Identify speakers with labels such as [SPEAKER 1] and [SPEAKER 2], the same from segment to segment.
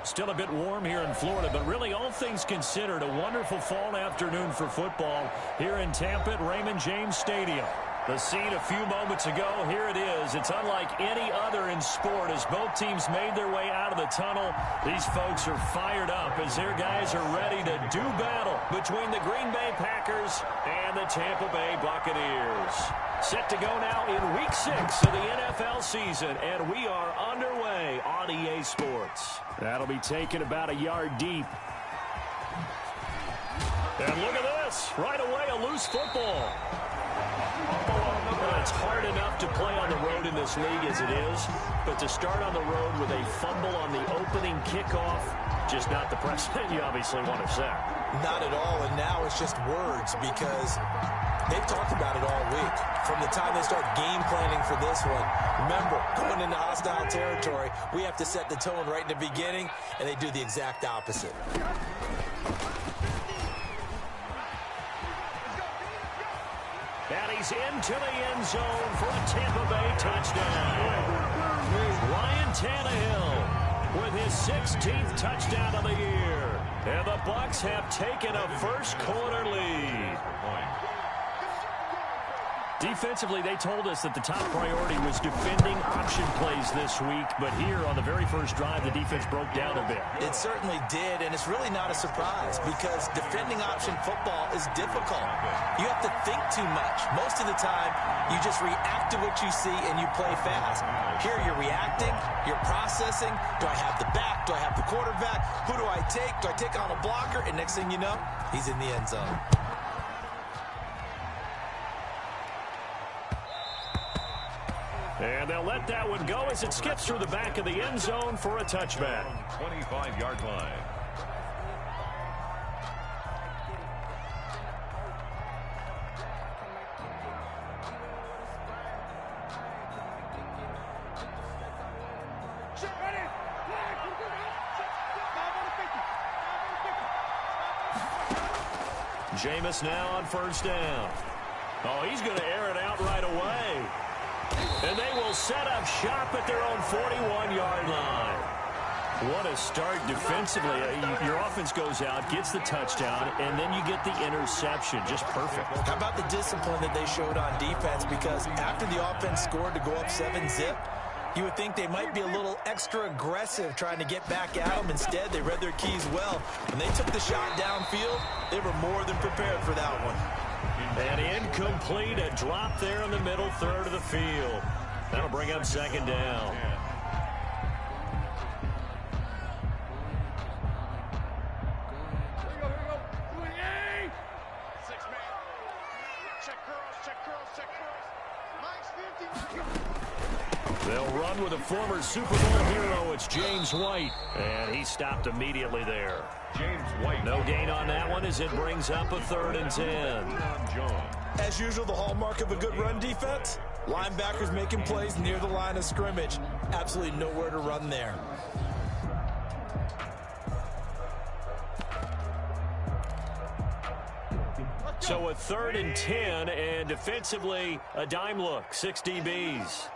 [SPEAKER 1] Still a bit warm here in Florida, but really all things considered, a wonderful fall afternoon for football here in Tampa at Raymond James Stadium. The scene a few moments ago, here it is. It's unlike any other in sport as both teams made their way out of the tunnel. These folks are fired up as their guys are ready to do battle between the Green Bay Packers and the Tampa Bay Buccaneers. Set to go now in Week 6 of the NFL season, and we are underway on EA Sports. That'll be taken about a yard deep. And look at this. Right away, a loose football. Well, it's hard enough to play on the road in this league as it is, but to start on the road with a fumble on the opening kickoff, just not the precedent you obviously want to set.
[SPEAKER 2] Not at all, and now it's just words because they've talked about it all week. From the time they start game planning for this one, remember, going into hostile territory, we have to set the tone right in the beginning, and they do the exact opposite.
[SPEAKER 1] And he's into the end zone for a Tampa Bay touchdown. Ryan Tannehill with his 16th touchdown of the year. And the Bucs have taken a first-quarter lead. Defensively, they told us that the top priority was defending option plays this week, but here on the very first drive, the defense broke down a bit.
[SPEAKER 2] It certainly did, and it's really not a surprise because defending option football is difficult. You have to think too much. Most of the time, you just react to what you see and you play fast. Here, you're reacting, you're processing. Do I have the back? Do I have the quarterback? Who do I take? Do I take on a blocker? And next thing you know, he's in the end zone.
[SPEAKER 1] And they'll let that one go as it skips through the back of the end zone for a touchback.
[SPEAKER 3] 25-yard line.
[SPEAKER 1] Jameis now on first down. Oh, he's going to air it out right away. And they will set up shop at their own 41-yard line. What a start defensively. Your offense goes out, gets the touchdown, and then you get the interception. Just perfect.
[SPEAKER 2] How about the discipline that they showed on defense? Because after the offense scored to go up 7-zip, you would think they might be a little extra aggressive trying to get back at them. Instead, they read their keys well. When they took the shot downfield, they were more than prepared for that one.
[SPEAKER 1] And incomplete, a drop there in the middle third of the field. That'll bring up second down. They'll run with a former Super Bowl hero. It's James White. And he stopped immediately there.
[SPEAKER 3] James White.
[SPEAKER 1] No gain on that one as it brings up a 3rd and 10.
[SPEAKER 2] As usual, the hallmark of a good run defense, linebackers making plays near the line of scrimmage. Absolutely nowhere to run there.
[SPEAKER 1] So a 3rd and 10, and defensively, a dime look, 6 DBs.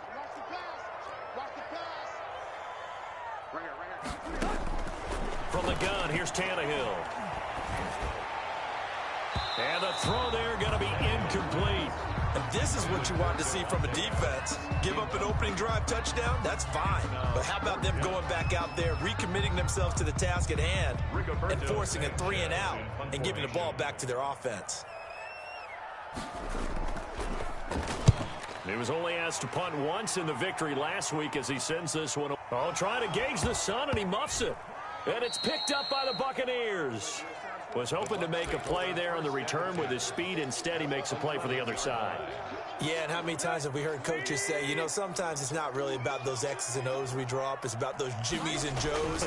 [SPEAKER 1] From the gun, here's Tannehill. And the throw there going to be incomplete.
[SPEAKER 2] And this is what you want to see from a defense. Give up an opening drive touchdown, that's fine. But how about them going back out there, recommitting themselves to the task at hand, and forcing a 3-and-out, and giving the ball back to their offense.
[SPEAKER 1] He was only asked to punt once in the victory last week as he sends this one. Oh, trying to gauge the sun, and he muffs it. And it's picked up by the Buccaneers. Was hoping to make a play there on the return with his speed. Instead, he makes a play for the other side.
[SPEAKER 2] Yeah, and how many times have we heard coaches say, you know, sometimes it's not really about those X's and O's we draw up. It's about those Jimmies and Joes.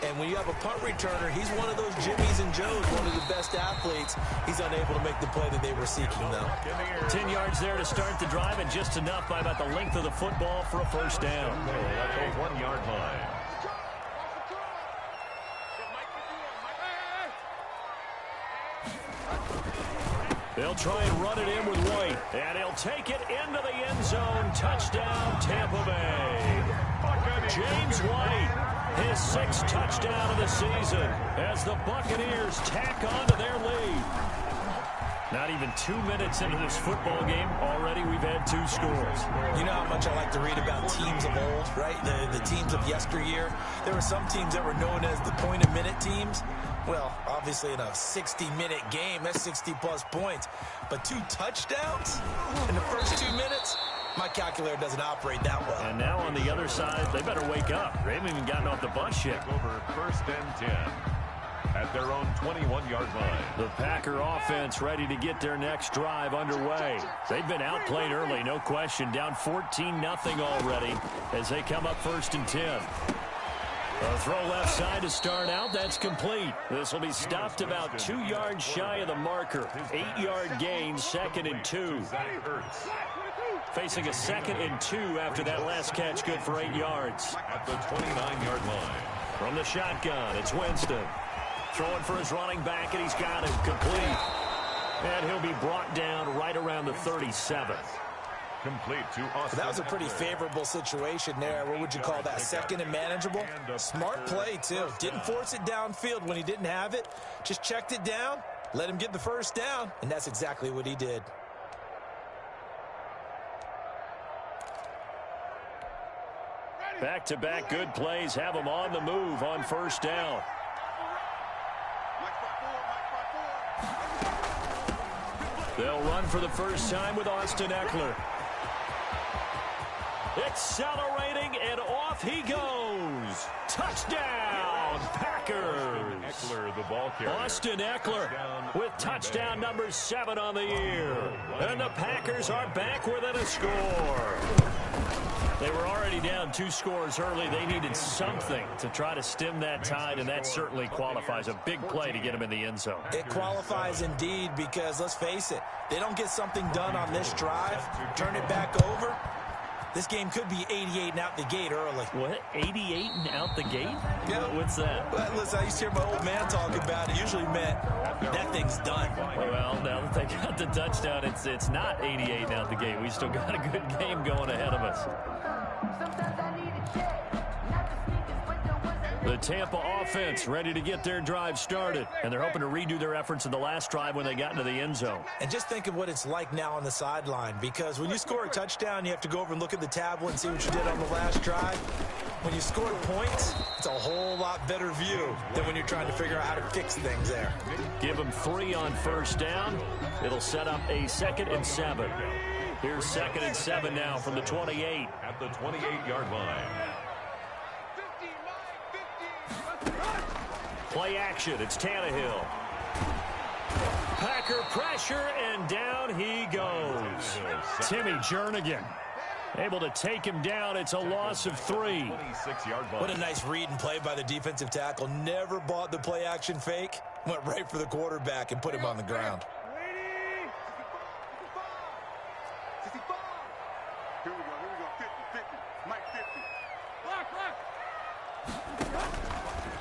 [SPEAKER 2] And when you have a punt returner, he's one of those Jimmies and Joes, one of the best athletes. He's unable to make the play that they were seeking, though.
[SPEAKER 1] 10 yards there to start the drive, and just enough by about the length of the football for a first down.
[SPEAKER 3] At the 1-yard line.
[SPEAKER 1] They'll try and run it in with White. And he'll take it into the end zone. Touchdown, Tampa Bay. James White His 6th touchdown of the season as the Buccaneers tack on to their lead. Not even 2 minutes into this football game, already we've had 2 scores.
[SPEAKER 2] You know how much I like to read about teams of old, right? The teams of yesteryear. There were some teams that were known as the point-a-minute teams. Well, obviously in a 60-minute game, that's 60-plus points. But 2 touchdowns in the first 2 minutes? My calculator doesn't operate that well.
[SPEAKER 1] And now on the other side, they better wake up. They haven't even gotten off the bus yet.
[SPEAKER 3] Over 1st and 10 at their own 21-yard line.
[SPEAKER 1] The Packer offense ready to get their next drive underway. They've been outplayed early, no question. Down 14-0 already as they come up 1st and 10. A throw left side to start out. That's complete. This will be stopped about 2 yards shy of the marker. 8-yard gain, 2nd and 2. Facing a 2nd and 2 after that last catch, good for 8 yards.
[SPEAKER 3] At the 29-yard line.
[SPEAKER 1] From the shotgun, it's Winston. Throwing for his running back, and he's got him complete. And he'll be brought down right around the 37th.
[SPEAKER 3] Complete to Austin.
[SPEAKER 2] That was a pretty favorable situation there. What would you call that? 2nd and manageable? Smart play, too. Didn't force it downfield when he didn't have it. Just checked it down, let him get the first down, and that's exactly what he did.
[SPEAKER 1] Back-to-back good plays have them on the move on 1st down. They'll run for the first time with Austin Ekeler. Accelerating, and off he goes. Touchdown, Packers.
[SPEAKER 3] Ekeler, the ball carrier.
[SPEAKER 1] Austin Ekeler with touchdown number 7 on the year. And the Packers are back within a score. They were already down 2 scores early. They needed something to try to stem that tide, and that certainly qualifies. A big play to get them in the end zone.
[SPEAKER 2] It qualifies indeed because, let's face it, they don't get something done on this drive, turn it back over. This game could be 88 and out the gate early.
[SPEAKER 1] What? 88 and out the gate?
[SPEAKER 2] Yeah.
[SPEAKER 1] What's that?
[SPEAKER 2] Well, listen, I used to hear my old man talking about it. Usually meant that thing's done.
[SPEAKER 1] Well, now that they got the touchdown, it's not 88 and out the gate. We still got a good game going ahead of us. The Tampa offense ready to get their drive started, and they're hoping to redo their efforts in the last drive when they got into the end zone.
[SPEAKER 2] And just think of what it's like now on the sideline, because when you score a touchdown, you have to go over and look at the tablet and see what you did on the last drive. When you score points, it's a whole lot better view than when you're trying to figure out how to fix things there.
[SPEAKER 1] Give them 3 on 1st down. It'll set up a 2nd and 7. Here's 2nd and 7 now from the 28.
[SPEAKER 3] At the 28-yard line.
[SPEAKER 1] Play action. It's Tannehill. Packer pressure, and down he goes. Timmy Jernigan able to take him down. It's a loss of 3.
[SPEAKER 3] 26-yard line.
[SPEAKER 2] What a nice read and play by the defensive tackle. Never bought the play action fake. Went right for the quarterback and put him on the ground.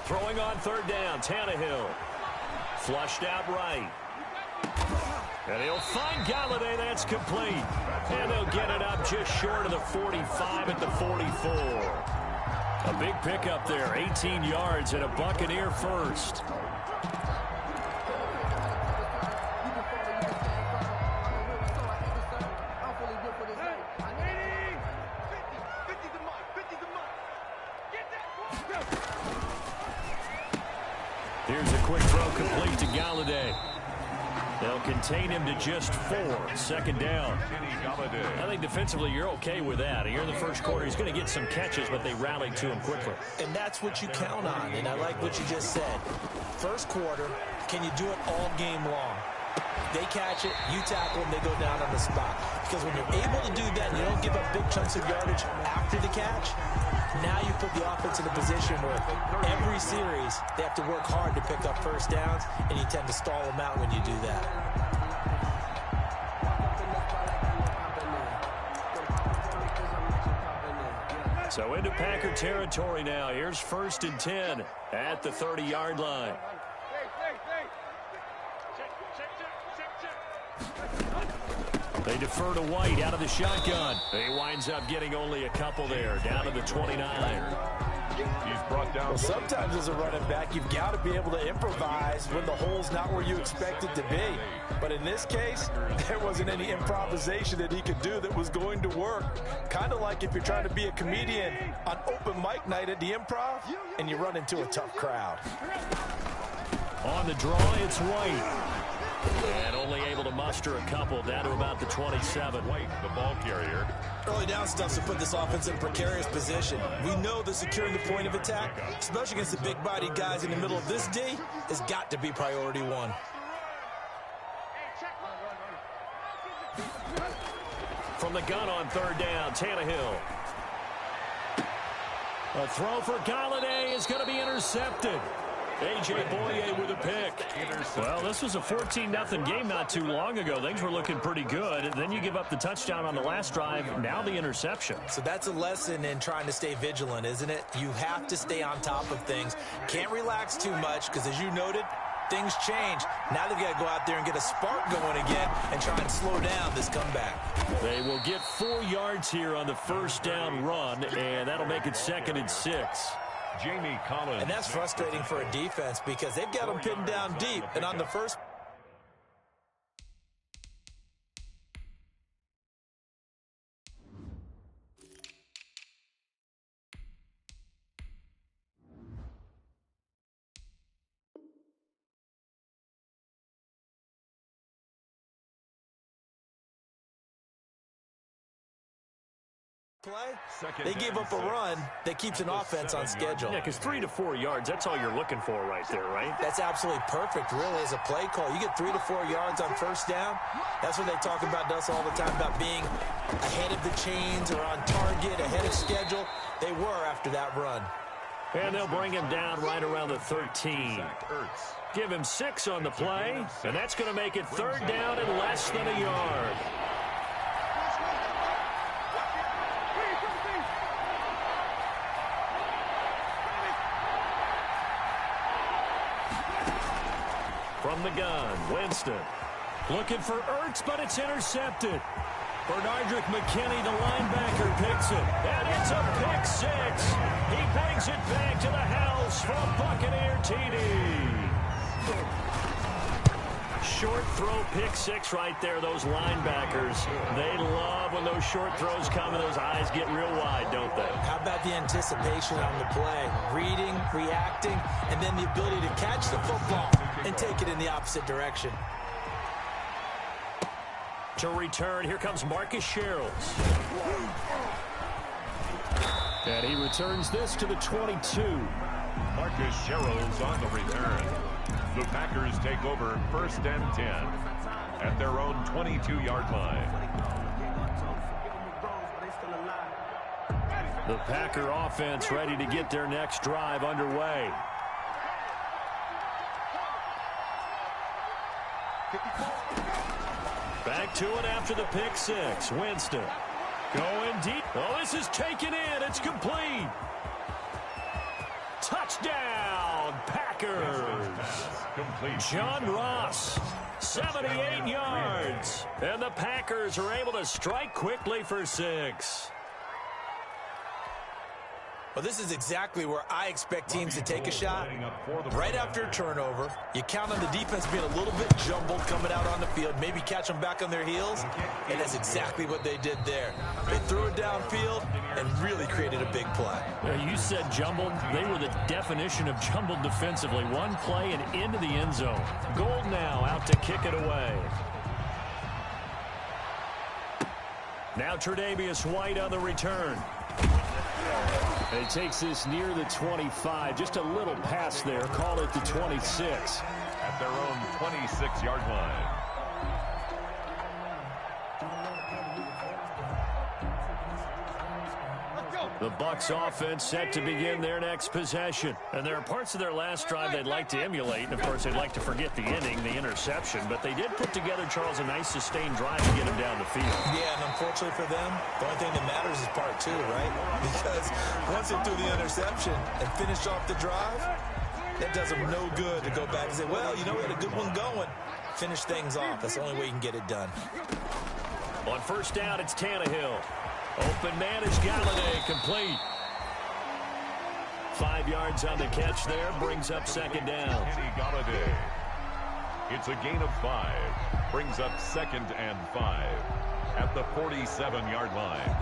[SPEAKER 1] Throwing on 3rd down, Tannehill. Flushed out right. And he'll find Galladay. That's complete. And they'll get it up just short of the 45 at the 44. A big pickup there, 18 yards and a Buccaneer first. Here's a quick throw complete to Galladay. They'll contain him to just 4. 2nd down. I think defensively you're okay with that. Here in the first quarter, he's going to get some catches, but they rallied to him quickly.
[SPEAKER 2] And that's what you count on, and I like what you just said. First quarter, can you do it all game long? They catch it, you tackle them, they go down on the spot. Because when you're able to do that and you don't give up big chunks of yardage after the catch, now you put the offense in a position where every series they have to work hard to pick up first downs, and you tend to stall them out when you do that.
[SPEAKER 1] So into Packer territory now. Here's 1st and 10 at the 30-yard line. They defer to White out of the shotgun. He winds up getting only a couple there, down to the 29.
[SPEAKER 3] He's brought down.
[SPEAKER 2] Well, sometimes as a running back, you've got to be able to improvise when the hole's not where you expect it to be. But in this case, there wasn't any improvisation that he could do that was going to work. Kind of like if you're trying to be a comedian on open mic night at the Improv and you run into a tough crowd.
[SPEAKER 1] On the draw, it's White. And only able to muster a couple down to about the 27.
[SPEAKER 3] White, the ball carrier.
[SPEAKER 2] Early down stuff's to put this offense in a precarious position. We know that securing the point of attack, especially against the big-bodied guys in the middle of this D, has got to be priority one.
[SPEAKER 1] From the gun on third down, Tannehill. A throw for Galladay is going to be intercepted. A.J. Boye with a pick. Well, this was a 14-0 game not too long ago. Things were looking pretty good. Then you give up the touchdown on the last drive. Now the interception.
[SPEAKER 2] So that's a lesson in trying to stay vigilant, isn't it? You have to stay on top of things. Can't relax too much because, as you noted, things change. Now they've got to go out there and get a spark going again and try and slow down this comeback.
[SPEAKER 1] They will get 4 yards here on the first down run, and that'll make it 2nd and 6.
[SPEAKER 3] Jamie Collins.
[SPEAKER 2] And that's frustrating for a defense because they've got them pinned down deep. And on the first... play, they gave up a run that keeps an offense on schedule.
[SPEAKER 1] Yeah, because 3 to 4 yards, that's all you're looking for right there, right?
[SPEAKER 2] That's absolutely perfect, really, as a play call. You get 3 to 4 yards on first down. That's what they talk about to us all the time, about being ahead of the chains or on target, ahead of schedule. They were after that run.
[SPEAKER 1] And they'll bring him down right around the 13. Give him 6 on the play, and that's going to make it 3rd down and less than a yard. From the gun, Winston. Looking for Ertz, but it's intercepted. Bernardrick McKinney, the linebacker, picks it. And it's a pick 6. He brings it back to the house for a Buccaneer TD. Short throw, pick 6 right there. Those linebackers, they love when those short throws come and those eyes get real wide, don't they?
[SPEAKER 2] How about the anticipation on the play? Reading, reacting, and then the ability to catch the football and take it in the opposite direction.
[SPEAKER 1] To return, here comes Marcus Sherrills. And he returns this to the 22.
[SPEAKER 3] Marcus Sherrills on the return. The Packers take over 1st and 10 at their own 22-yard line.
[SPEAKER 1] The Packer offense ready to get their next drive underway. Back to it after the pick 6. Winston going deep. Oh, this is taken in. It's complete. Touchdown, Packers. John Ross, 78 yards. And the Packers are able to strike quickly for 6.
[SPEAKER 2] Well, this is exactly where I expect teams to take a shot. Right after a turnover, you count on the defense being a little bit jumbled coming out on the field, maybe catch them back on their heels, and that's exactly what they did there. They threw it downfield and really created a big play.
[SPEAKER 1] You said jumbled. They were the definition of jumbled defensively. One play and into the end zone. Gold now out to kick it away. Now Tre'Davious White on the return. And he takes this near the 25. Just a little pass there. Call it the 26.
[SPEAKER 3] At their own 26-yard line.
[SPEAKER 1] The Bucs offense set to begin their next possession. And there are parts of their last drive they'd like to emulate. And, of course, they'd like to forget the inning, the interception. But they did put together, Charles, a nice sustained drive to get him down the field.
[SPEAKER 2] Yeah, and unfortunately for them, the only thing that matters is part 2, right? Because once they threw the interception and finished off the drive, that does them no good to go back and say, well, you know, we had a good one going. Finish things off. That's the only way you can get it done.
[SPEAKER 1] On first down, it's Tannehill. Open man is Galladay, complete. 5 yards on the catch there, brings up second down.
[SPEAKER 3] Kenny Golladay. It's a gain of 5. Brings up 2nd and 5 at the 47-yard line.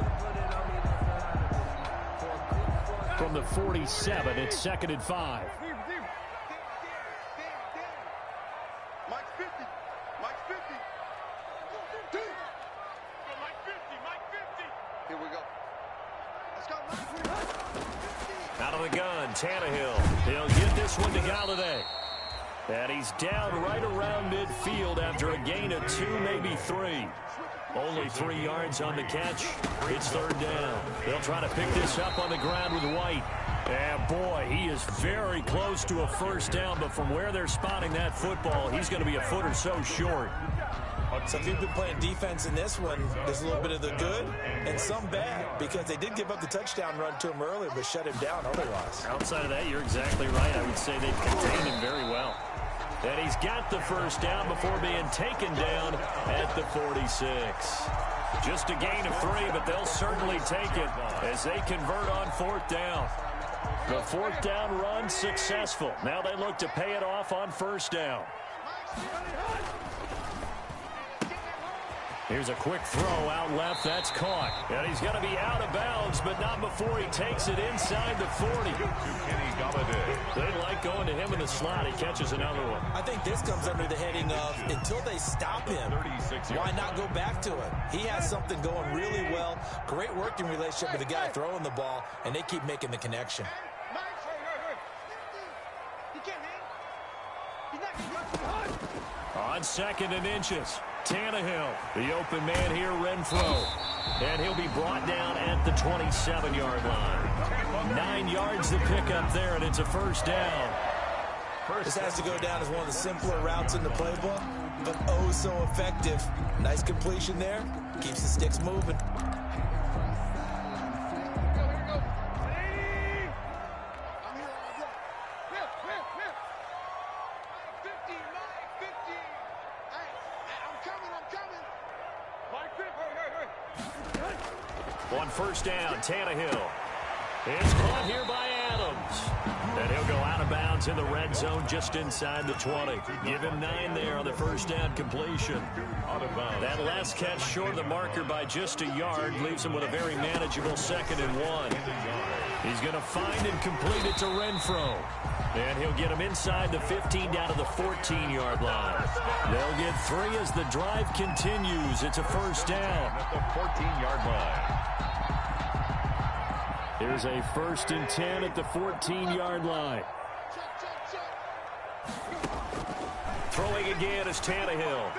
[SPEAKER 1] From the 47, it's 2nd and 5.
[SPEAKER 4] Mike 50. Mike 50. Mike 50. Here we go. Let's go, Mike.
[SPEAKER 1] Out of the gun, Tannehill. He'll get this one to Golladay. And he's down right around midfield after a gain of 2, maybe 3. Only 3 yards on the catch. It's 3rd down. They'll try to pick this up on the ground with White. And boy, he is very close to a 1st down, but from where they're spotting that football, he's going to be a foot or so short.
[SPEAKER 2] So if you've been playing defense in this one, there's a little bit of the good and some bad, because they did give up the touchdown run to him earlier, but shut him down otherwise.
[SPEAKER 1] Outside of that, you're exactly right. I would say they've contained him very well. And he's got the 1st down before being taken down at the 46. Just a gain of 3, but they'll certainly take it as they convert on 4th down. The 4th down run successful. Now they look to pay it off on 1st down. Here's a quick throw out left. That's caught. And he's going to be out of bounds, but not before he takes it inside the 40.
[SPEAKER 3] Kenny Golladay.
[SPEAKER 1] They like going to him in the slot. He catches another one.
[SPEAKER 2] I think this comes under the heading of, until they stop him, why not go back to him? He has something going really well. Great working relationship with the guy throwing the ball, and they keep making the connection.
[SPEAKER 1] On 2nd and inches, Tannehill, the open man here, Renfro. And he'll be brought down at the 27-yard line. 9 yards to pick up there, and it's a 1st down.
[SPEAKER 2] This has to go down as one of the simpler routes in the playbook, but oh so effective. Nice completion there. Keeps the sticks moving.
[SPEAKER 1] On 1st down, Tannehill. It's caught here by Adams. And he'll go out of bounds in the red zone just inside the 20. Give him 9 there on the 1st down completion. That last catch short of the marker by just a yard leaves him with a very manageable 2nd and 1. He's going to find and complete it to Renfro. And he'll get him inside the 15 down to the 14-yard line. They'll get 3 as the drive continues. It's a 1st down.
[SPEAKER 3] At the 14-yard line.
[SPEAKER 1] Here's a 1st and 10 at the 14-yard line. Throwing again is Tannehill.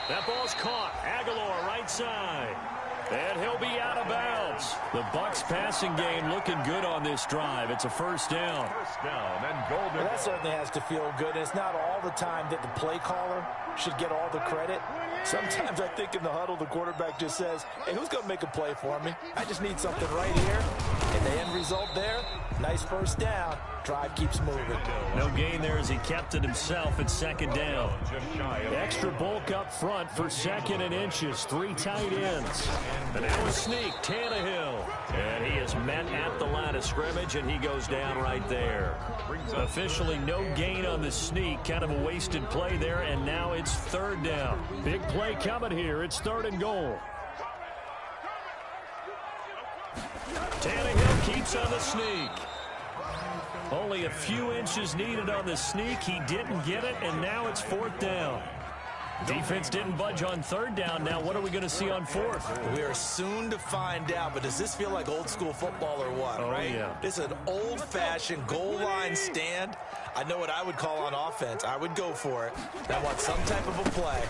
[SPEAKER 1] That ball's caught. Aguilar right side. And he'll be out of bounds. The Bucs passing game looking good on this drive. It's a 1st down.
[SPEAKER 3] 1st down and goal.
[SPEAKER 2] Well, that certainly has to feel good. It's not all the time that the play caller should get all the credit. Sometimes I think in the huddle, the quarterback just says, hey, who's going to make a play for me? I just need something right here. And the end result there, nice 1st down. Drive keeps moving.
[SPEAKER 1] No gain there as he kept it himself at 2nd down. Extra bulk up front for 2nd and inches. 3 tight ends. And now a sneak, Tannehill. And he is met at the line of scrimmage, and he goes down right there. Officially no gain on the sneak. Kind of a wasted play there, and now it's 3rd down. Big play coming here. It's 3rd and goal. Tannehill keeps on the sneak. Only a few inches needed on the sneak. He didn't get it, and now it's 4th down. Defense didn't budge on 3rd down. Now what are we going to see on 4th?
[SPEAKER 2] We are soon to find out, but does this feel like old school football or what, right?
[SPEAKER 1] Yeah.
[SPEAKER 2] This is an old-fashioned goal line stand. I know what I would call on offense. I would go for it. I want some type of a play.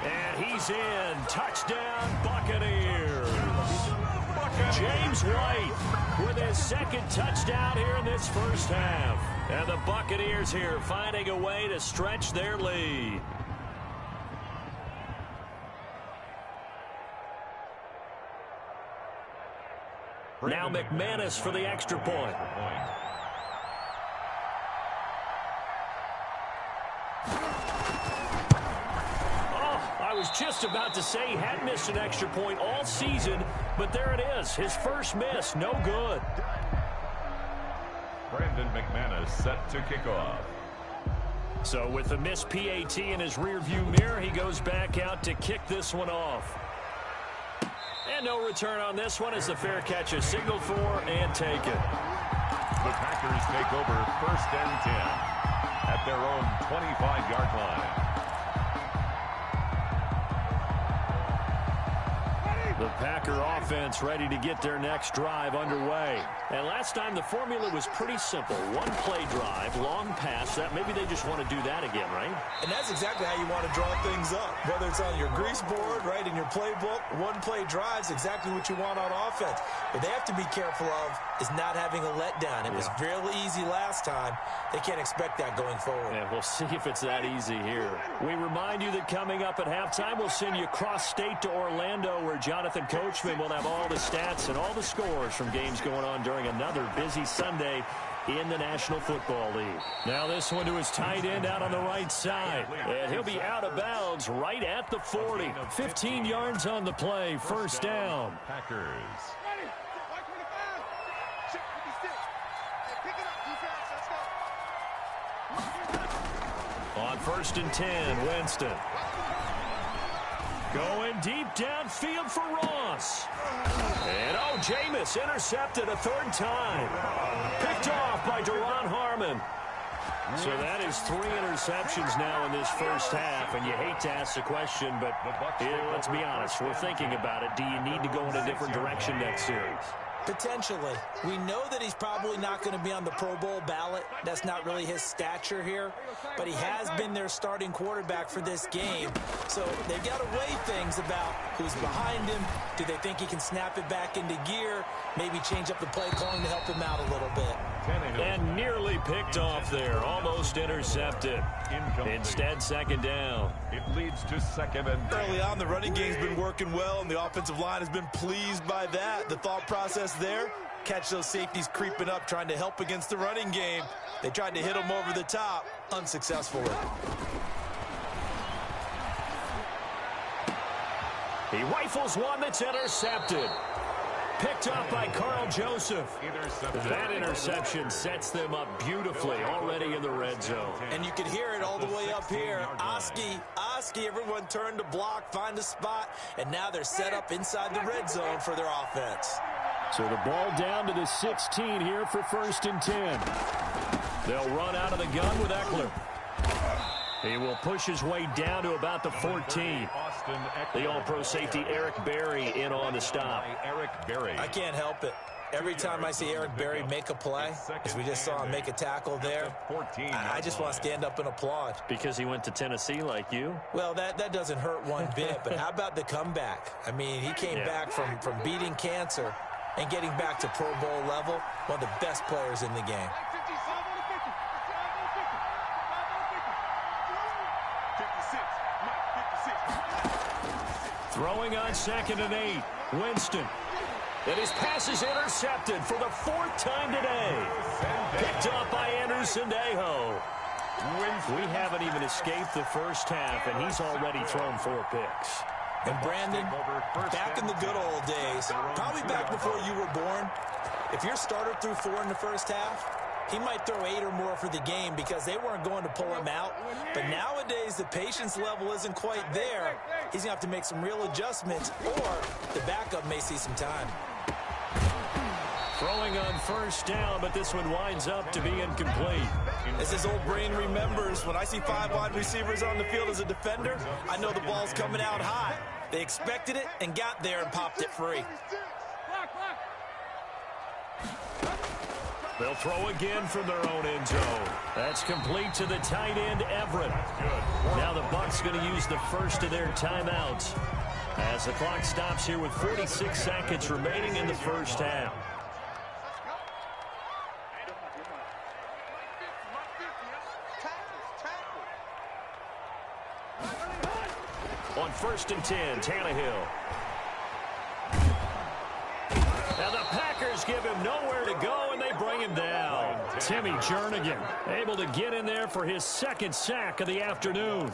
[SPEAKER 1] And he's in. Touchdown, Buccaneers. James White with his 2nd touchdown here in this 1st half. And the Buccaneers here finding a way to stretch their lead. Now McManus for the extra point. I was just about to say he had missed an extra point all season, but there it is. His first miss, no good.
[SPEAKER 3] Brandon McManus set to kick off.
[SPEAKER 1] So with the missed PAT in his rearview mirror, he goes back out to kick this one off. And no return on this one as the fair catch is signaled for and taken.
[SPEAKER 3] The Packers take over 1st and 10 at their own 25-yard line.
[SPEAKER 1] The Packer offense ready to get their next drive underway. And last time the formula was pretty simple. One play drive, long pass. That maybe they just want to do that again, right?
[SPEAKER 2] And that's exactly how you want to draw things up. Whether it's on your grease board, right, in your playbook, one play drives exactly what you want on offense. What they have to be careful of is not having a letdown. It was real easy last time. They can't expect that going forward.
[SPEAKER 1] Yeah, we'll see if it's that easy here. We remind you that coming up at halftime, we'll send you cross-state to Orlando, where Jonathan Coachman will have all the stats and all the scores from games going on during another busy Sunday in the National Football League. Now this one to his tight end out on the right side. And he'll be out of bounds right at the 40. 15 yards on the play, first down.
[SPEAKER 3] Packers.
[SPEAKER 1] On 1st and 10, Winston. Going deep downfield for Ross. And Jameis intercepted a 3rd time. Picked off by Duron Harmon. So that is 3 interceptions now in this first half. And you hate to ask the question, but let's be honest. We're thinking about it. Do you need to go in a different direction next series?
[SPEAKER 2] Potentially. We know that he's probably not going to be on the Pro Bowl ballot. That's not really his stature here. But he has been their starting quarterback for this game. So they've got to weigh things about who's behind him. Do they think he can snap it back into gear? Maybe change up the play calling to help him out a little bit.
[SPEAKER 1] And nearly picked off there. Almost intercepted. Instead, 2nd down.
[SPEAKER 3] It leads to 2nd and 10.
[SPEAKER 2] Early on, the running game's been working well, and the offensive line has been pleased by that. The thought process there, catch those safeties creeping up, trying to help against the running game. They tried to hit them over the top, unsuccessfully.
[SPEAKER 1] He rifles one that's intercepted. Picked up by Carl Joseph. That interception sets them up beautifully already in the red zone.
[SPEAKER 2] And you can hear it all the way up here. Oski, everyone turned to block, find a spot, and now they're set up inside the red zone for their offense.
[SPEAKER 1] So the ball down to the 16 here for 1st and 10. They'll run out of the gun with Eckler. He will push his way down to about the 14. The All-Pro safety Eric Berry in on the stop.
[SPEAKER 2] I can't help it. Every time I see Eric Berry make a play, as we just saw him make a tackle there, I just want to stand up and applaud.
[SPEAKER 1] Because he went to Tennessee like you?
[SPEAKER 2] Well, that doesn't hurt one bit, but how about the comeback? I mean, he came back from beating cancer and getting back to Pro Bowl level, one of the best players in the game.
[SPEAKER 1] Throwing on 2nd and 8. Winston. And his pass is intercepted for the 4th time today. Picked up by Anderson Dejo. We haven't even escaped the first half, and he's already thrown 4 picks.
[SPEAKER 2] And Brandon, back in the good old days, probably back before you were born, if your starter threw 4 in the first half, he might throw 8 or more for the game because they weren't going to pull him out. But nowadays, the patience level isn't quite there. He's going to have to make some real adjustments, or the backup may see some time.
[SPEAKER 1] Throwing on 1st down, but this one winds up to be incomplete.
[SPEAKER 2] As his old brain remembers, when I see 5 wide receivers on the field as a defender, I know the ball's coming out high. They expected it and got there and popped it free.
[SPEAKER 1] They'll throw again from their own end zone. That's complete to the tight end, Everett. Now the Bucs going to use the first of their timeouts as the clock stops here with 46 seconds remaining in the first half. On 1st and 10, Tannehill. Now the Packers give him nowhere to go, and they bring him down. Timmy Jernigan able to get in there for his second sack of the afternoon.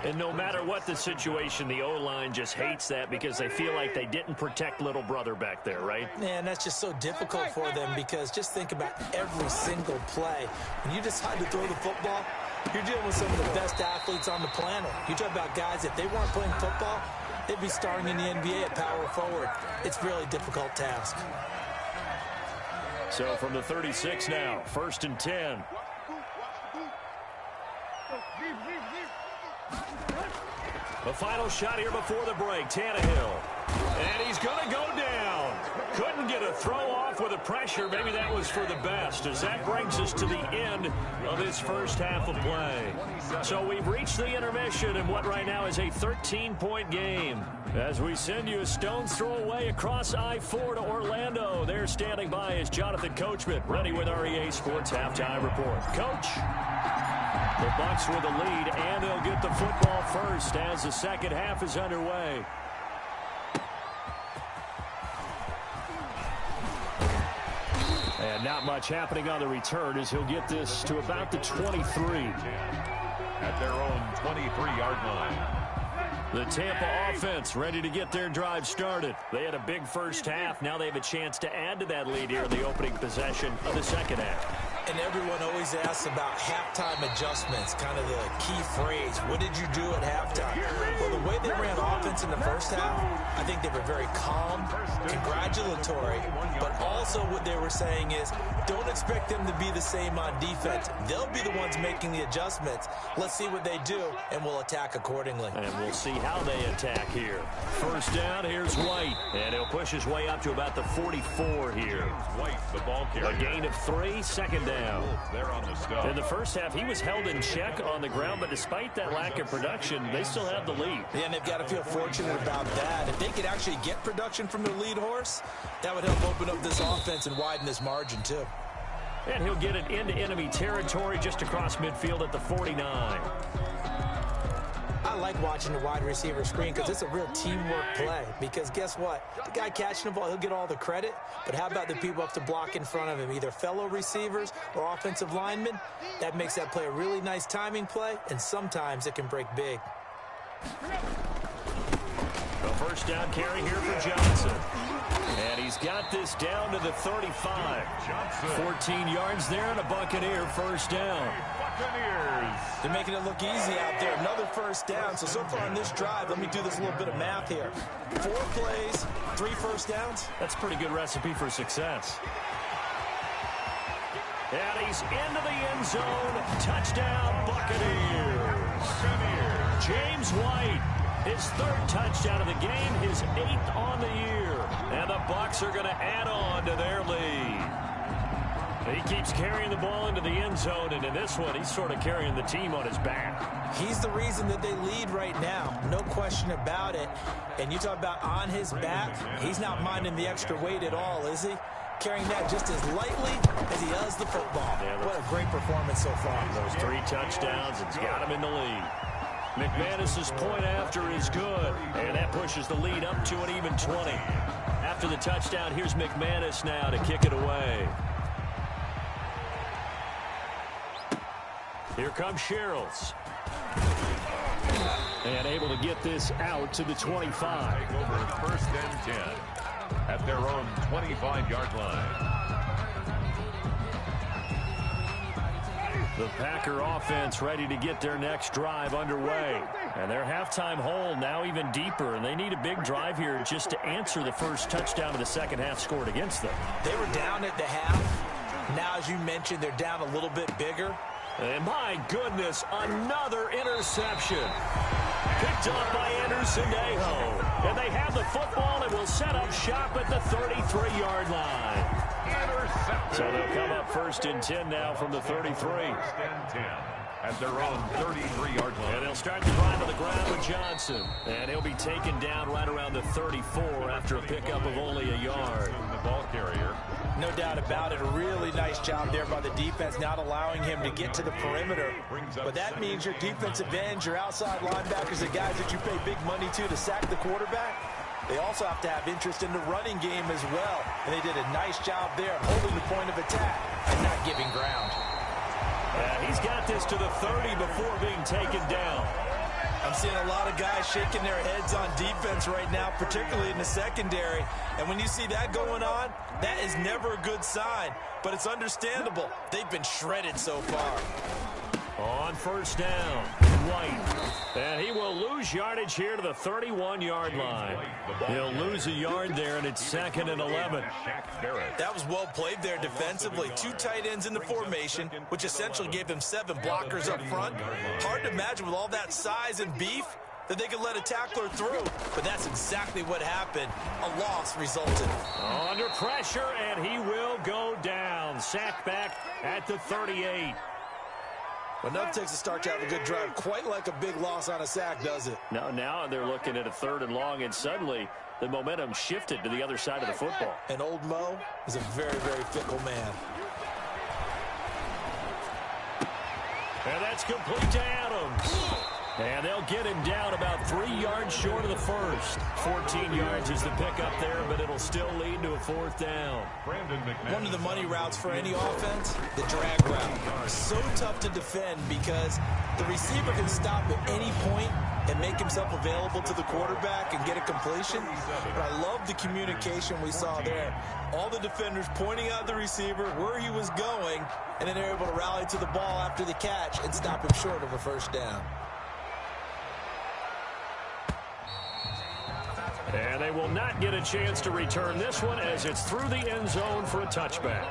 [SPEAKER 1] And no matter what the situation, the O-line just hates that because they feel like they didn't protect little brother back there, right?
[SPEAKER 2] Yeah, and that's just so difficult for them because just think about every single play. When you decide to throw the football, you're dealing with some of the best athletes on the planet. You talk about guys, if they weren't playing football, they'd be starting in the NBA at power forward. It's a really difficult task.
[SPEAKER 1] So from the 36 now, 1st and 10. The final shot here before the break, Tannehill. And he's going to go down. Couldn't get a throw off with the pressure. Maybe that was for the best, as that brings us to the end of this first half of play. So we've reached the intermission in what right now is a 13-point game. As we send you a stone's throw away across I-4 to Orlando. There standing by is Jonathan Coachman, ready with our EA Sports Halftime Report. Coach, the Bucs with the lead, and they'll get the football first as the second half is underway. And not much happening on the return as he'll get this to about the 23.
[SPEAKER 3] At their own 23-yard line.
[SPEAKER 1] The Tampa offense ready to get their drive started. They had a big first half. Now they have a chance to add to that lead here in the opening possession of the second half.
[SPEAKER 2] And everyone always asks about halftime adjustments, kind of the key phrase. What did you do at halftime? Well, the way they ran offense in the first half, I think they were very calm, congratulatory, but also what they were saying is don't expect them to be the same on defense. They'll be the ones making the adjustments. Let's see what they do, and we'll attack accordingly.
[SPEAKER 1] And we'll see how they attack here. First down, here's White, and he'll push his way up to about the 44 here.
[SPEAKER 3] White, the ball carrier.
[SPEAKER 1] A gain of 3, second down.
[SPEAKER 3] They're on the stop.
[SPEAKER 1] In the first half, he was held in check on the ground, but despite that lack of production, they still have the lead.
[SPEAKER 2] Yeah, and they've got to feel fortunate about that. If they could actually get production from their lead horse, that would help open up this offense and widen this margin, too.
[SPEAKER 1] And he'll get it into enemy territory just across midfield at the 49.
[SPEAKER 2] I like watching the wide receiver screen because it's a real teamwork play. Because guess what? The guy catching the ball, he'll get all the credit. But how about the people up to block in front of him, either fellow receivers or offensive linemen? That makes that play a really nice timing play, and sometimes it can break big.
[SPEAKER 1] The first down carry here for Johnson. And he's got this down to the 35. 14 yards there and a Buccaneer first down.
[SPEAKER 3] Buccaneers.
[SPEAKER 2] They're making it look easy out there. Another first down. So far on this drive, let me do this little bit of math here. 4 plays, 3 first downs.
[SPEAKER 1] That's a pretty good recipe for success. And he's into the end zone. Touchdown, Buccaneers. James White, his 3rd touchdown of the game, his 8th on the year. And the Bucs are going to add on to their lead. He keeps carrying the ball into the end zone, and in this one, he's sort of carrying the team on his back.
[SPEAKER 2] He's the reason that they lead right now. No question about it. And you talk about on his back, he's not minding the extra weight at all, is he? Carrying that just as lightly as he does the football. Yeah, what a great performance so far.
[SPEAKER 1] Those 3 touchdowns, it's got him in the lead. McManus's point after is good, and that pushes the lead up to an even 20. After the touchdown, here's McManus now to kick it away. Here comes Sherrills. And able to get this out to the 25.
[SPEAKER 3] Take over 1st and 10 at their own 25-yard line.
[SPEAKER 1] The Packer offense ready to get their next drive underway. And their halftime hole now even deeper, and they need a big drive here just to answer the first touchdown of the second half scored against them.
[SPEAKER 2] They were down at the half. Now, as you mentioned, they're down a little bit bigger.
[SPEAKER 1] And my goodness, another interception. Picked up by Anderson Aho. And they have the football and will set up shop at the 33-yard line.
[SPEAKER 3] Intercepted.
[SPEAKER 1] So they'll come up 1st and 10 now from the 33.
[SPEAKER 3] 1st and 10 at their own 33-yard line.
[SPEAKER 1] And they'll start the drive on the ground with Johnson. And he'll be taken down right around the 34 after a pickup of only a yard.
[SPEAKER 3] The ball carrier.
[SPEAKER 2] No doubt about it. A really nice job there by the defense, not allowing him to get to the perimeter. But that means your defensive ends, your outside linebackers, the guys that you pay big money to sack the quarterback, They also have to have interest in the running game as well. And they did a nice job there of holding the point of attack and not giving ground.
[SPEAKER 1] He's got this to the 30 before being taken down.
[SPEAKER 2] I'm seeing a lot of guys shaking their heads on defense right now, particularly in the secondary. And when you see that going on, that is never a good sign. But it's understandable. They've been shredded so far.
[SPEAKER 1] On first down, White. And he will lose yardage here to the 31-yard line. He'll lose a yard there, and it's 2nd and 11.
[SPEAKER 2] That was well played there defensively. 2 tight ends in the formation, which essentially gave them 7 blockers up front. Hard to imagine with all that size and beef that they could let a tackler through. But that's exactly what happened. A loss resulted.
[SPEAKER 1] Under pressure, and he will go down. Sacked back at the 38.
[SPEAKER 2] Well, nothing takes a start to have a good drive quite like a big loss on a sack, does it?
[SPEAKER 1] No, now they're looking at a 3rd and long, and suddenly the momentum shifted to the other side of the football.
[SPEAKER 2] And old Mo is a very, very fickle man.
[SPEAKER 1] And that's complete to Adams. And they'll get him down about 3 yards short of the first. 14 yards is the pickup there, but it'll still lead to a 4th down.
[SPEAKER 2] One of the money routes for any offense, the drag route. So tough to defend because the receiver can stop at any point and make himself available to the quarterback and get a completion. But I love the communication we saw there. All the defenders pointing out the receiver, where he was going, and then they're able to rally to the ball after the catch and stop him short of a first down.
[SPEAKER 1] And they will not get a chance to return this one as it's through the end zone for a touchback.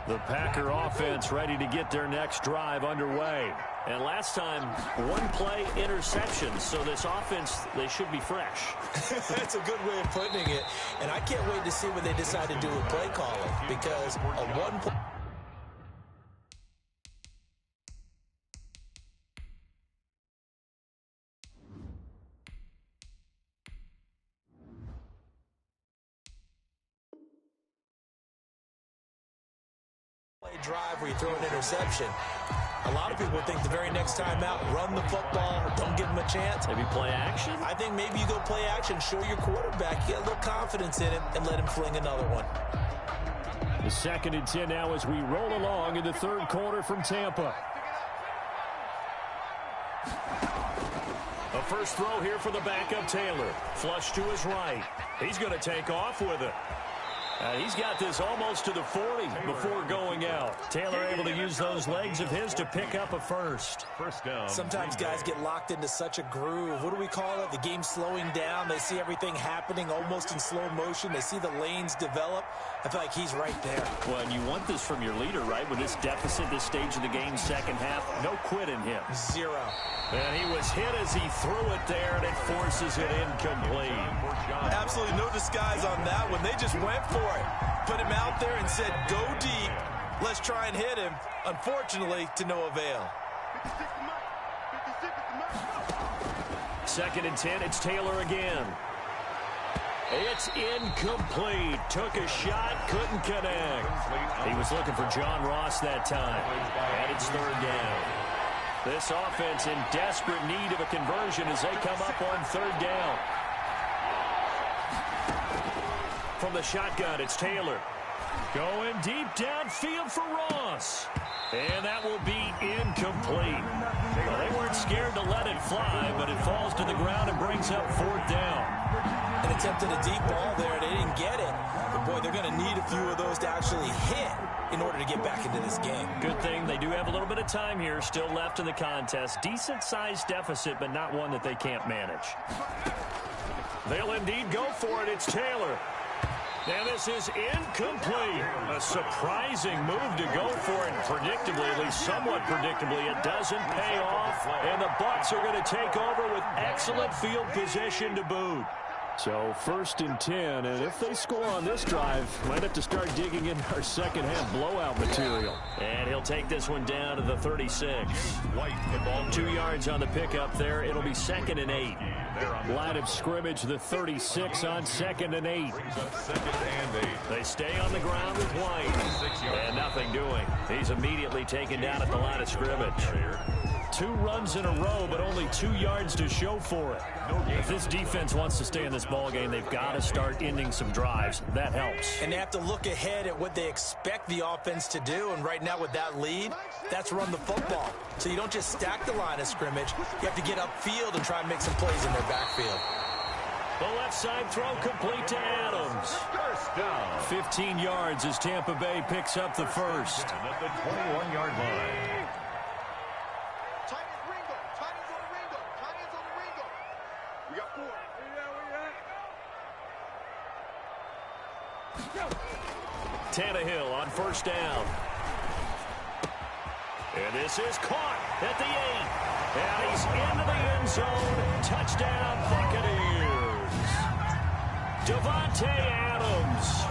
[SPEAKER 1] The Packer offense ready to get their next drive underway. And last time, 1 play interception. So this offense, they should be fresh.
[SPEAKER 2] That's a good way of putting it. And I can't wait to see what they decide to do with play calling. Because a 1 play... drive where you throw an interception. A lot of people think the very next time out, run the football, don't give them a chance.
[SPEAKER 1] Maybe play action?
[SPEAKER 2] I think maybe you go play action, show your quarterback, get a little confidence in him, and let him fling another one.
[SPEAKER 1] The 2nd and 10 now as we roll along in the 3rd quarter from Tampa. A first throw here for the backup Taylor. Flush to his right. He's going to take off with it. He's got this almost to the 40 before going out. Taylor able to use those legs of his to pick up a first.
[SPEAKER 3] First down.
[SPEAKER 2] Sometimes guys get locked into such a groove. What do we call it? The game's slowing down. They see everything happening almost in slow motion. They see the lanes develop. I feel like he's right there.
[SPEAKER 1] Well, and you want this from your leader, right? With this deficit, this stage of the game, second half, no quit in him.
[SPEAKER 2] 0.
[SPEAKER 1] And he was hit as he threw it there, and it forces it incomplete.
[SPEAKER 2] Absolutely no disguise on that one. They just went for it. Put him out there and said, go deep. Let's try and hit him. Unfortunately, to no avail.
[SPEAKER 1] 2nd and 10, it's Taylor again. It's incomplete. Took a shot, couldn't connect. He was looking for John Ross that time. And it's 3rd down. This offense in desperate need of a conversion as they come up on 3rd down. From the shotgun, it's Taylor. Going deep downfield for Ross. And that will be incomplete. Well, they weren't scared to let it fly, but it falls to the ground and brings up 4th down.
[SPEAKER 2] An attempted a deep ball there, they didn't get it. But, boy, they're going to need a few of those to actually hit in order to get back into this game.
[SPEAKER 1] Good thing they do have a little bit of time here still left in the contest. Decent-sized deficit, but not one that they can't manage. They'll indeed go for it. It's Taylor. And this is incomplete. A surprising move to go for it. Predictably, at least somewhat predictably, it doesn't pay off. And the Bucs are going to take over with excellent field position to boot. So 1st and 10, and if they score on this drive, might have to start digging in our second half blowout material. And he'll take this one down to the 36. 2 yards on the pickup there. It'll be 2nd and 8. Line of scrimmage, the 36 on 2nd and 8. They stay on the ground with White. And nothing doing. He's immediately taken down at the line of scrimmage. 2 runs in a row, but only 2 yards to show for it. If this defense wants to stay in this ball game, they've got to start ending some drives. That helps.
[SPEAKER 2] And they have to look ahead at what they expect the offense to do. And right now with that lead, that's run the football. So you don't just stack the line of scrimmage. You have to get upfield and try and make some plays in their backfield.
[SPEAKER 1] The left side throw complete to Adams. 15 yards as Tampa Bay picks up the first.
[SPEAKER 3] At the 21-yard line.
[SPEAKER 1] Tannehill on 1st down. And this is caught at the 8. And he's into the end zone. Touchdown, Buccaneers. Davante Adams,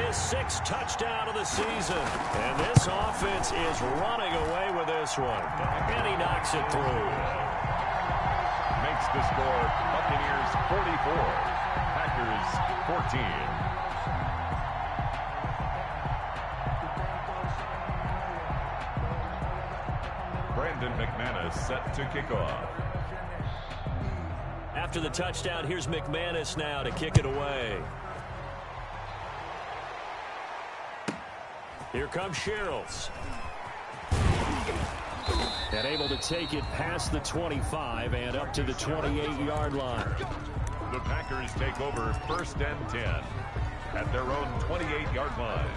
[SPEAKER 1] his 6th touchdown of the season. And this offense is running away with this one. And he knocks it through.
[SPEAKER 3] Makes the score Buccaneers 44, Packers 14. Brandon McManus set to kick off.
[SPEAKER 1] After the touchdown, here's McManus now to kick it away. Here comes Sherrills. And able to take it past the 25 and up to the 28-yard line.
[SPEAKER 3] The Packers take over 1st and 10 at their own 28-yard line.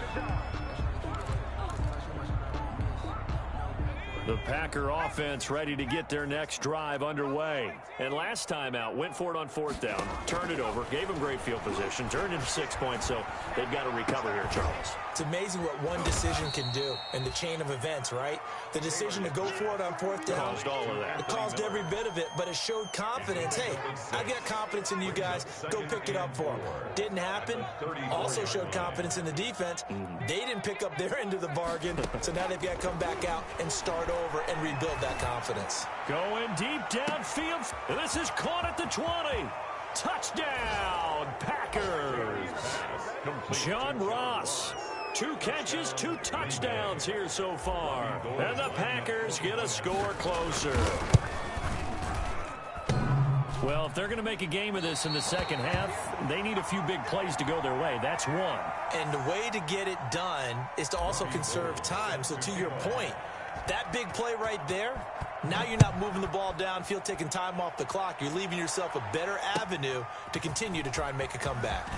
[SPEAKER 1] The Packer offense ready to get their next drive underway. And last time out, went for it on 4th down, turned it over, gave them great field position, turned into 6 points, so they've got to recover here, Charles.
[SPEAKER 2] It's amazing what one decision can do in the chain of events, right? The decision to go for it on 4th down.
[SPEAKER 1] Caused all of that.
[SPEAKER 2] It caused every bit of it, but it showed confidence. Hey, I've got confidence in you guys. Go pick it up for them. Didn't happen. Also showed confidence in the defense. They didn't pick up their end of the bargain, so now they've got to come back out and start over and rebuild that confidence.
[SPEAKER 1] Going deep downfield. This is caught at the 20. Touchdown, Packers. John Ross. 2 catches, 2 touchdowns here so far. And the Packers get a score closer. Well, if they're going to make a game of this in the second half, they need a few big plays to go their way. That's one.
[SPEAKER 2] And the way to get it done is to also conserve time. So to your point, that big play right there, now you're not moving the ball downfield, taking time off the clock. You're leaving yourself a better avenue to continue to try and make a comeback.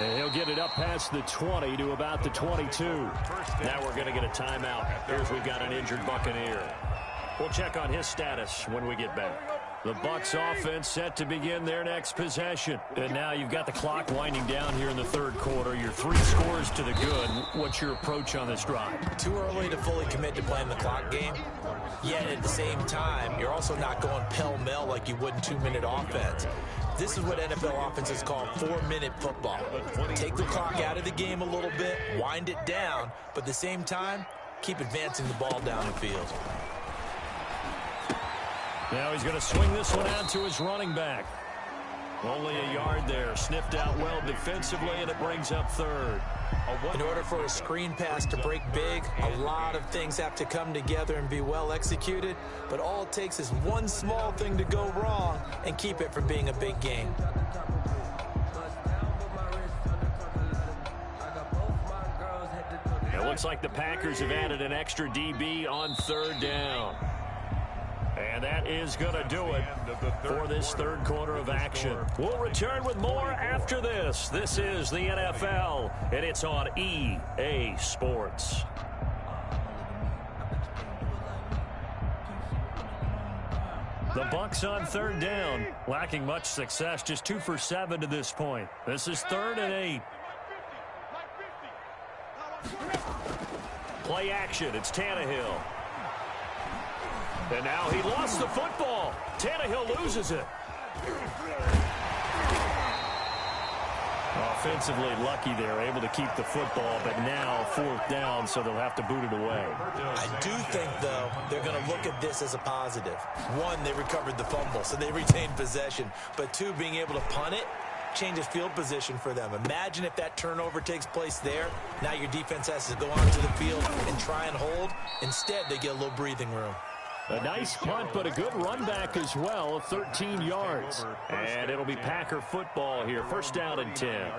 [SPEAKER 1] And he'll get it up past the 20 to about the 22. Now we're going to get a timeout. Here's we've got an injured Buccaneer. We'll check on his status when we get back. The Bucs offense set to begin their next possession. And now you've got the clock winding down here in the 3rd quarter. You're 3 scores to the good. What's your approach on this drive?
[SPEAKER 2] Too early to fully commit to playing the clock game. Yet at the same time, you're also not going pell-mell like you would in 2-minute offense. This is what NFL offenses call 4-minute football. Take the clock out of the game a little bit, wind it down, but at the same time, keep advancing the ball down the field.
[SPEAKER 1] Now he's going to swing this one out to his running back. Only a yard there. Sniffed out well defensively, and it brings up 3rd.
[SPEAKER 2] In order for a screen pass to break big, a lot of things have to come together and be well executed. But all it takes is one small thing to go wrong and keep it from being a big game.
[SPEAKER 1] It looks like the Packers have added an extra DB on 3rd down. And that is going to do it for this 3rd quarter of action. We'll return with more after this. This is the NFL, and it's on EA Sports. The Bucs on 3rd down, lacking much success, just 2 for 7 to this point. This is 3rd and 8. Play action, it's Tannehill. And now he lost the football. Tannehill loses it. Offensively lucky they're able to keep the football, but now 4th down, so they'll have to boot it away.
[SPEAKER 2] I do think, though, they're going to look at this as a positive. 1, they recovered the fumble, so they retained possession. But 2, being able to punt it changes field position for them. Imagine if that turnover takes place there. Now your defense has to go onto the field and try and hold. Instead, they get a little breathing room.
[SPEAKER 1] A nice punt, but a good run back as well, 13 yards. And it'll be Packer football here, 1st down and 10.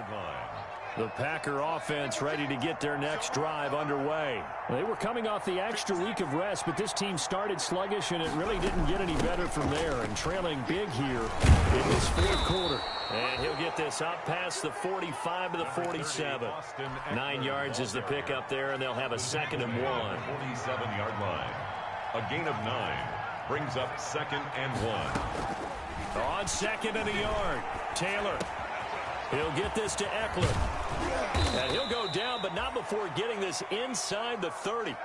[SPEAKER 1] The Packer offense ready to get their next drive underway. They were coming off the extra week of rest, but this team started sluggish, and it really didn't get any better from there. And trailing big here in this 4th quarter. And he'll get this up past the 45 to the 47. 9 yards is the pickup there, and they'll have a 2nd and 1.
[SPEAKER 3] 47-yard line. A gain of 9 brings up 2nd and 1.
[SPEAKER 1] On 2nd and a yard, Taylor. He'll get this to Eckler. And he'll go down, but not before getting this inside the 30.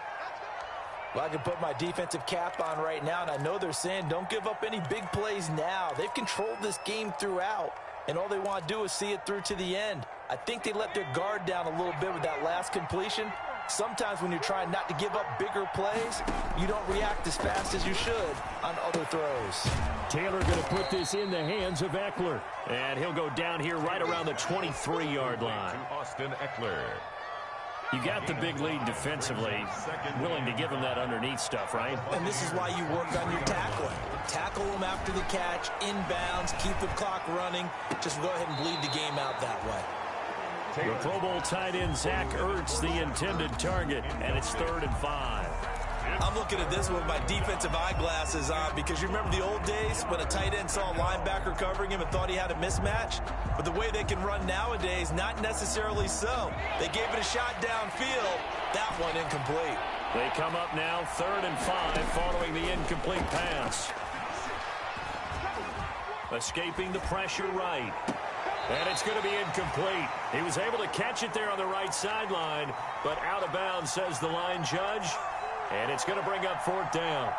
[SPEAKER 2] Well, I can put my defensive cap on right now, and I know they're saying don't give up any big plays now. They've controlled this game throughout, and all they want to do is see it through to the end. I think they let their guard down a little bit with that last completion. Sometimes when you're trying not to give up bigger plays, you don't react as fast as you should on other throws.
[SPEAKER 1] Taylor going to put this in the hands of Eckler. And he'll go down here right around the 23-yard line.
[SPEAKER 3] Austin Eckler.
[SPEAKER 1] You got the big lead defensively, willing to give him that underneath stuff, right?
[SPEAKER 2] And this is why you work on your tackling. Tackle them after the catch, inbounds, keep the clock running. Just go ahead and bleed the game out that way.
[SPEAKER 1] The Pro Bowl tight end Zach Ertz, the intended target, and it's 3rd and 5.
[SPEAKER 2] I'm looking at this with my defensive eyeglasses on because you remember the old days when a tight end saw a linebacker covering him and thought he had a mismatch? But the way they can run nowadays, not necessarily so. They gave it a shot downfield. That one incomplete.
[SPEAKER 1] They come up now 3rd and 5 following the incomplete pass. Escaping the pressure right. And it's going to be incomplete. He was able to catch it there on the right sideline, but out of bounds, says the line judge. And it's going to bring up 4th down.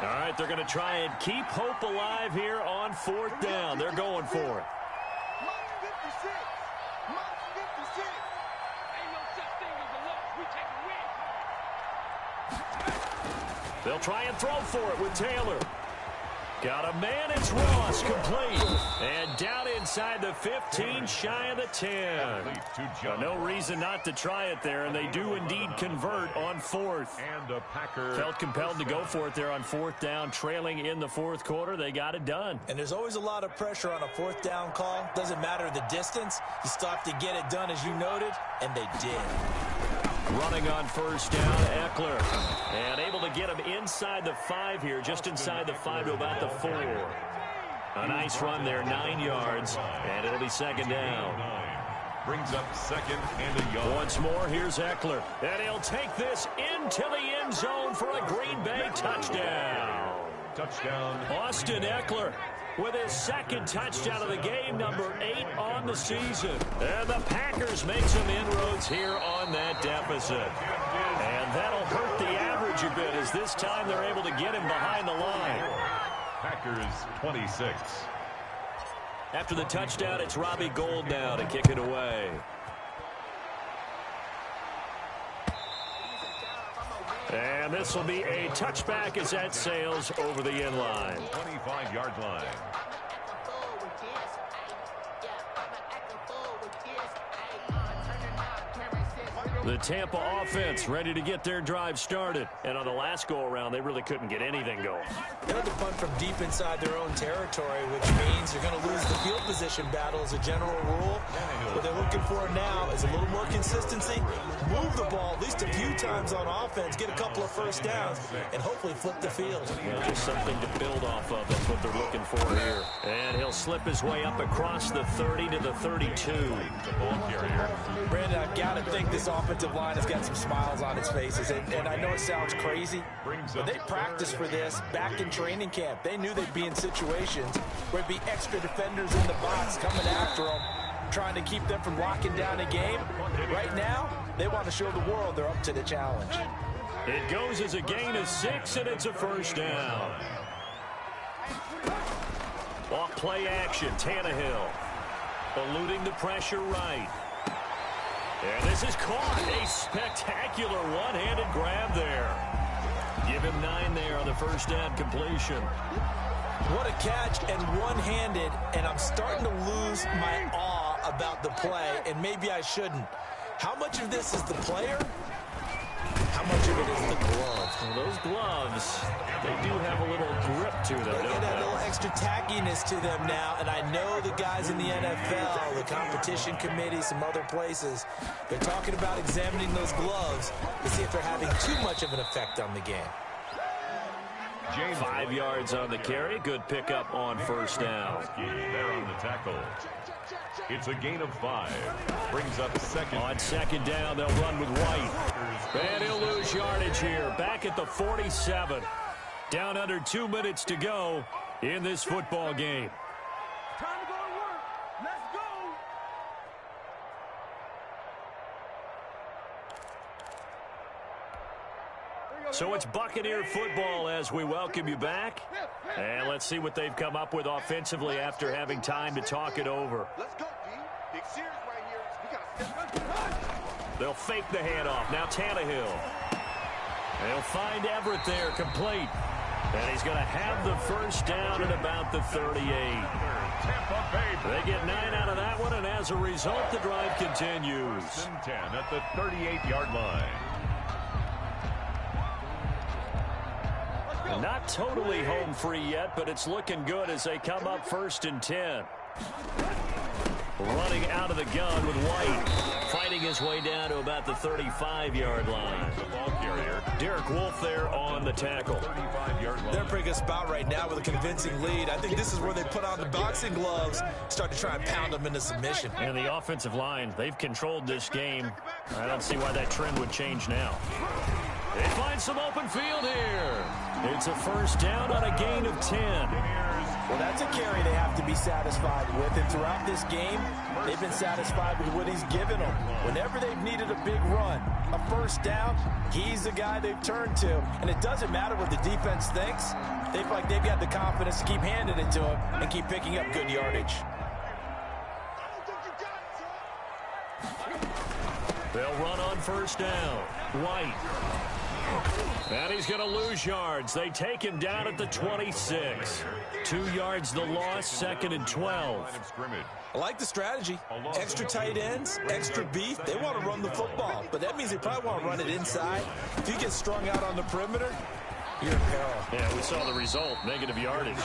[SPEAKER 1] All right, they're going to try and keep hope alive here on 4th down. They're going for it. They'll try and throw for it with Taylor. Got a man, it's Ross, complete. And down inside the 15, shy of the 10. No reason not to try it there, and they do indeed convert on 4th.
[SPEAKER 3] And the Packer
[SPEAKER 1] felt compelled to go for it there on 4th down, trailing in the 4th quarter. They got it done.
[SPEAKER 2] And there's always a lot of pressure on a 4th down call. Doesn't matter the distance. You still have to get it done, as you noted, and they did.
[SPEAKER 1] Running on 1st down, Eckler. And able to get him inside the 5 here, just inside the 5 to about the 4. A nice run there, 9 yards, and it'll be 2nd down.
[SPEAKER 3] Brings up 2nd and a yard.
[SPEAKER 1] Once more, here's Eckler. And he'll take this into the end zone for a Green Bay touchdown.
[SPEAKER 3] Touchdown.
[SPEAKER 1] Austin Eckler with his 2nd touchdown of the game, number 8 on the season. And the Packers make some inroads here on that deficit. And that'll hurt the average a bit, as this time they're able to get him behind the line.
[SPEAKER 3] Packers 26.
[SPEAKER 1] After the touchdown, it's Robbie Gould now to kick it away. And this will be a touchback as that sails over the end line.
[SPEAKER 3] 25-yard line.
[SPEAKER 1] The Tampa offense ready to get their drive started. And on the last go-around, they really couldn't get anything going.
[SPEAKER 2] They had to punt from deep inside their own territory, which means they're going to lose the field position battle as a general rule. What they're looking for now is a little more consistency, move the ball at least a few times on offense, get a couple of 1st downs, and hopefully flip the field.
[SPEAKER 1] Well, just something to build off of. That's what they're looking for here. And he'll slip his way up across the 30 to the 32.
[SPEAKER 2] Brandon, I've got to think this offensive line has got some smiles on its faces. And I know it sounds crazy, but they practiced for this back in training camp. They knew they'd be in situations where there'd be extra defenders in the box coming after them, trying to keep them from locking down a game. Right now, they want to show the world they're up to the challenge.
[SPEAKER 1] It goes as a gain of 6, and it's a 1st down. off play action. Tannehill eluding the pressure right. And this is caught. A spectacular one-handed grab there. Give him 9 there on the first down completion.
[SPEAKER 2] What a catch, and one-handed, and I'm starting to lose my awe about the play, and maybe I shouldn't. How much of this is the player? How much of it is the glove?
[SPEAKER 1] Well, those gloves, they do have a little grip to them,
[SPEAKER 2] They
[SPEAKER 1] don't
[SPEAKER 2] get a
[SPEAKER 1] they?
[SPEAKER 2] little extra tackiness to them now, and I know the guys in the NFL, the competition committee, some other places, they're talking about examining those gloves to see if they're having too much of an effect on the game.
[SPEAKER 1] 5 yards on the carry. Good pickup on first down.
[SPEAKER 3] There on the tackle. It's a gain of 5. Brings up second.
[SPEAKER 1] On second down, they'll run with White. And he'll lose yardage here. Back at the 47. Down under 2 minutes to go in this football game.
[SPEAKER 4] Time to go to work. Let's go.
[SPEAKER 1] So it's Buccaneer football as we welcome you back. And let's see what they've come up with offensively after having time to talk it over.
[SPEAKER 4] Let's go, D. Big series right here. We got to step.
[SPEAKER 1] They'll fake the handoff. Now Tannehill. They'll find Everett there, complete. And he's going to have the first down at about the 38.
[SPEAKER 3] Tampa Bay.
[SPEAKER 1] They get 9 out of that one, and as a result, the drive continues.
[SPEAKER 3] 10 at the 38-yard line.
[SPEAKER 1] Not totally home free yet, but it's looking good as they come up 1st and 10. Running out of the gun with White, fighting his way down to about the 35-yard line.
[SPEAKER 3] The ball carrier.
[SPEAKER 1] Derek Wolfe there on the tackle.
[SPEAKER 3] 35-yard line.
[SPEAKER 2] They're in a pretty good spot right now with a convincing lead. I think this is where they put on the boxing gloves, start to try and pound them into submission.
[SPEAKER 1] And the offensive line, they've controlled this game. I don't see why that trend would change now. They find some open field here. It's a first down on a gain of 10.
[SPEAKER 2] Well, that's a carry they have to be satisfied with. And throughout this game, they've been satisfied with what he's given them. Whenever they've needed a big run, a first down, he's the guy they've turned to. And it doesn't matter what the defense thinks. They feel like they've got the confidence to keep handing it to him and keep picking up good yardage.
[SPEAKER 1] They'll run on first down. White. And he's going to lose yards. They take him down at the 26. 2 yards the loss, 2nd and 12.
[SPEAKER 3] Line of scrimmage.
[SPEAKER 2] I like the strategy. Extra tight ends, extra beef. They want to run the football, but that means they probably want to run it inside. If you get strung out on the perimeter, you're in peril.
[SPEAKER 1] Yeah, we saw the result, negative yardage.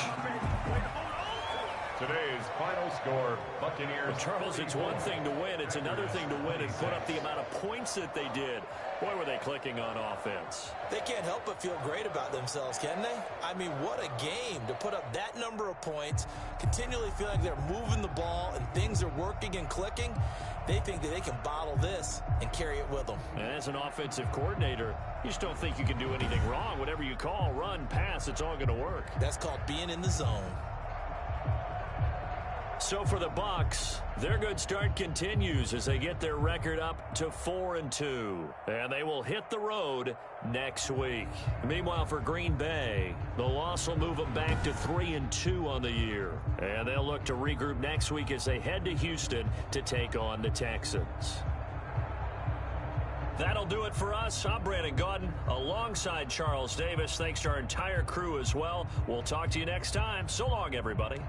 [SPEAKER 3] Today's final score, Buccaneers.
[SPEAKER 1] Well, Charles, it's one thing to win. It's another thing to win and put up the amount of points that they did. Boy, were they clicking on offense.
[SPEAKER 2] They can't help but feel great about themselves, can they? I mean, what a game to put up that number of points, continually feel like they're moving the ball and things are working and clicking. They think that they can bottle this and carry it with them.
[SPEAKER 1] And as an offensive coordinator, you just don't think you can do anything wrong. Whatever you call, run, pass, it's all going to work.
[SPEAKER 2] That's called being in the zone.
[SPEAKER 1] So for the Bucs, their good start continues as they get their record up to 4-2. And they will hit the road next week. Meanwhile, for Green Bay, the loss will move them back to 3-2 on the year. And they'll look to regroup next week as they head to Houston to take on the Texans. That'll do it for us. I'm Brandon Gaudin alongside Charles Davis. Thanks to our entire crew as well. We'll talk to you next time. So long, everybody.